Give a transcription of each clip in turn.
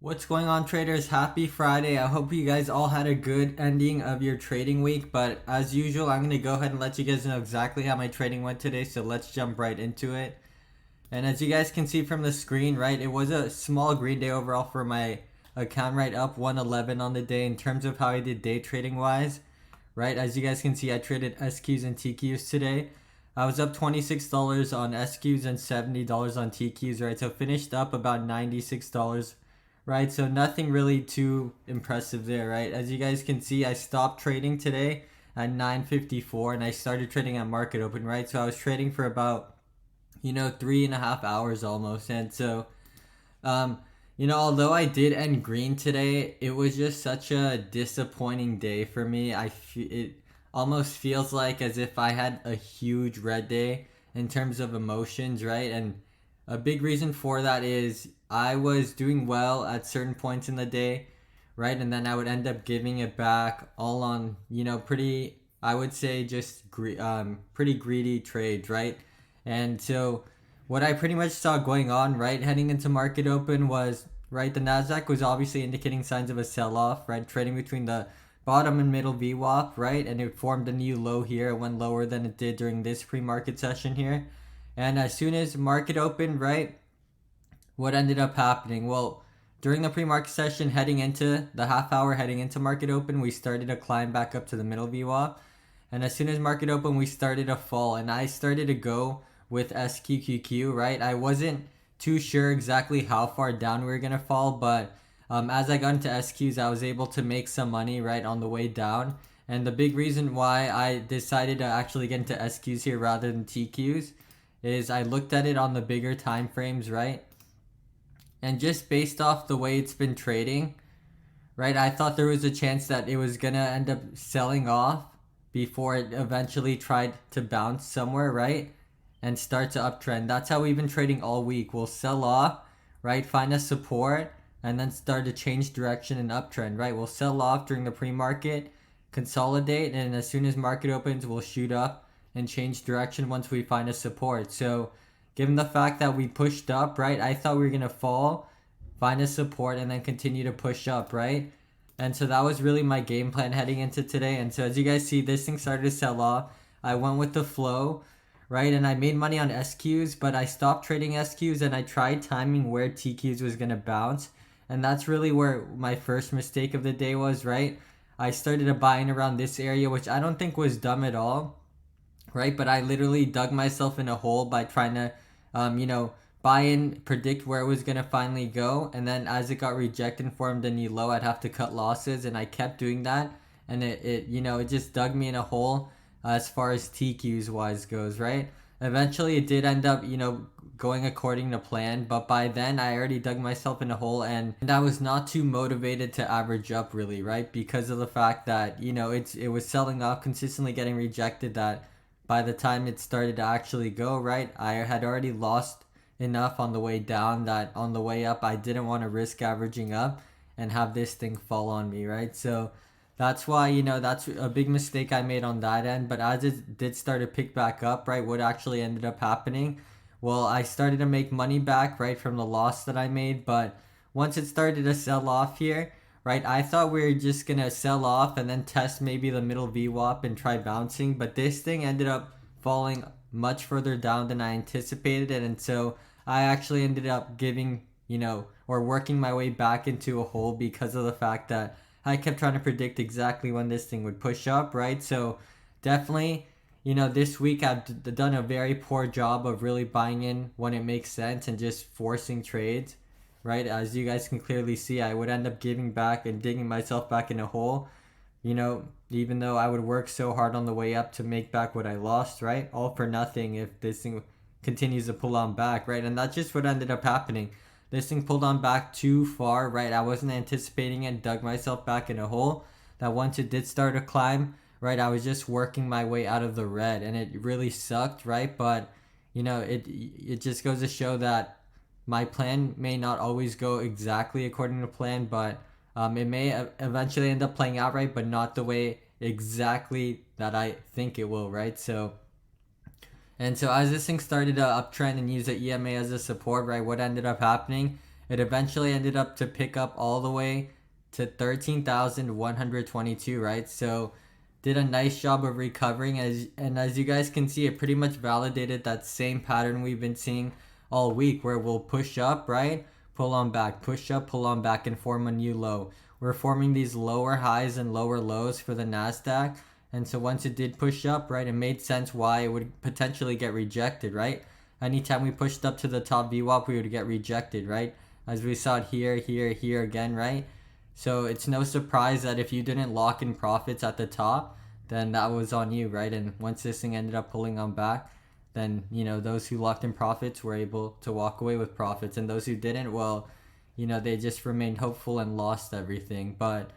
What's going on, traders? Happy Friday. I hope you guys all had a good ending of your trading week, but as usual, I'm going to go ahead and let you guys know exactly how my trading went today, so let's jump right into it. And as you guys can see from the screen, right, it was a small green day overall for my account, right, up 111 on the day in terms of how I did day trading wise, right? As you guys can see, I traded SQs and TQs today. I was up $26 on SQs and $70 on TQs, right? So finished up about $96, right? So nothing really too impressive there, right? As you guys can see, I stopped trading today at 9:54 and I started trading at market open, right? So I was trading for about 3.5 hours almost. And so, um, although I did end green today, it was just such a disappointing day for me. It almost feels like as if I had a huge red day in terms of emotions, right? And a big reason for that is I was doing well at certain points in the day, right? And then I would end up giving it back all on, pretty, I would say just pretty greedy trades, right? And so what I pretty much saw going on, right, heading into market open was, right, the Nasdaq was obviously indicating signs of a sell-off, right, trading between the bottom and middle VWAP, right, and it formed a new low here. It went lower than it did during this pre-market session here. And as soon as market opened, right, what ended up happening? Well, during the pre-market session, heading into the half hour, heading into market open, we started to climb back up to the middle VWAP. And as soon as market open, we started to fall. And I started to go with SQQQ, right? I wasn't too sure exactly how far down we were going to fall, but as I got into SQs, I was able to make some money, right, on the way down. And the big reason why I decided to actually get into SQs here rather than TQs is I looked at it on the bigger time frames, right? And just based off the way it's been trading, right, I thought there was a chance that it was going to end up selling off before it eventually tried to bounce somewhere, right? And start to uptrend. That's how we've been trading all week. We'll sell off, right? Find a support and then start to change direction and uptrend, right? We'll sell off during the pre-market, consolidate, and as soon as market opens, we'll shoot up and change direction once we find a support. So given the fact that we pushed up, right, I thought we were going to fall, find a support, and then continue to push up, right? And so that was really my game plan heading into today. And so as you guys see, this thing started to sell off. I went with the flow, right? And I made money on SQs, but I stopped trading SQs and I tried timing where TQs was going to bounce. And that's really where my first mistake of the day was, right? I started to buy in around this area, which I don't think was dumb at all, right? But I literally dug myself in a hole by trying to, buy in, predict where it was going to finally go. And then as it got rejected and formed a new low, I'd have to cut losses. And I kept doing that. And it just dug me in a hole as far as TQs wise goes, right? Eventually it did end up, going according to plan, but by then I already dug myself in a hole and I was not too motivated to average up really, right? Because of the fact that, it was selling off, consistently getting rejected, that by the time it started to actually go, right, I had already lost enough on the way down that on the way up I didn't want to risk averaging up and have this thing fall on me, right? So that's why, that's a big mistake I made on that end. But as it did start to pick back up, right, what actually ended up happening? Well, I started to make money back, right, from the loss that I made. But once it started to sell off here, right, I thought we were just going to sell off and then test maybe the middle VWAP and try bouncing. But this thing ended up falling much further down than I anticipated it. And so I actually ended up giving, or working my way back into a hole because of the fact that I kept trying to predict exactly when this thing would push up, right? So definitely, this week I've done a very poor job of really buying in when it makes sense and just forcing trades, right? As you guys can clearly see, I would end up giving back and digging myself back in a hole, even though I would work so hard on the way up to make back what I lost, right? All for nothing if this thing continues to pull on back, right? And that's just what ended up happening. This thing pulled on back too far, right? I wasn't anticipating it, dug myself back in a hole that once it did start to climb, right, I was just working my way out of the red and it really sucked, right? But, it just goes to show that my plan may not always go exactly according to plan, but it may eventually end up playing out right, but not the way exactly that I think it will, right? And so as this thing started to uptrend and use the EMA as a support, right, what ended up happening it eventually ended up to pick up all the way to 13,122, right? So did a nice job of recovering, as you guys can see, it pretty much validated that same pattern we've been seeing all week, where we'll push up, right? Pull on back, push up, pull on back, and form a new low. We're forming these lower highs and lower lows for the Nasdaq. And so once it did push up, right, it made sense why it would potentially get rejected, right? Anytime we pushed up to the top VWAP, we would get rejected, right? As we saw it here, here, here again, right? So it's no surprise that if you didn't lock in profits at the top, then that was on you, right? And once this thing ended up pulling on back, then, you know, those who locked in profits were able to walk away with profits. And those who didn't, well, you know, they just remained hopeful and lost everything. But,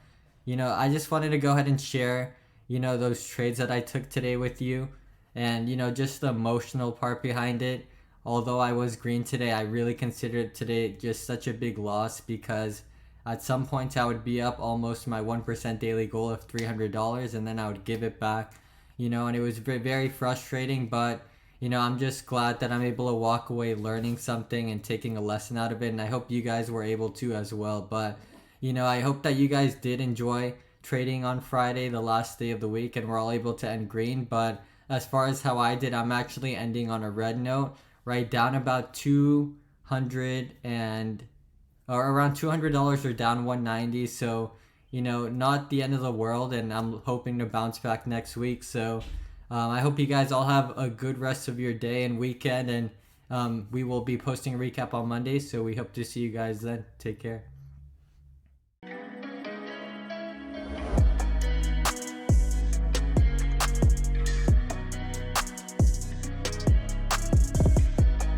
you know, I just wanted to go ahead and share, you know, those trades that I took today with you, and, you know, just the emotional part behind it. Although I was green today, I really considered today just such a big loss, because at some points I would be up almost my 1% daily goal of $300, and then I would give it back, you know, and it was very frustrating. But, you know, I'm just glad that I'm able to walk away learning something and taking a lesson out of it, and I hope you guys were able to as well. But, you know, I hope that you guys did enjoy trading on Friday, the last day of the week, and we're all able to end green. But as far as how I did, I'm actually ending on a red note, right? Down about 200 and or around $200, or down 190. So, you know, not the end of the world, and I'm hoping to bounce back next week. So I hope you guys all have a good rest of your day and weekend, and we will be posting a recap on Monday, so we hope to see you guys then. Take care.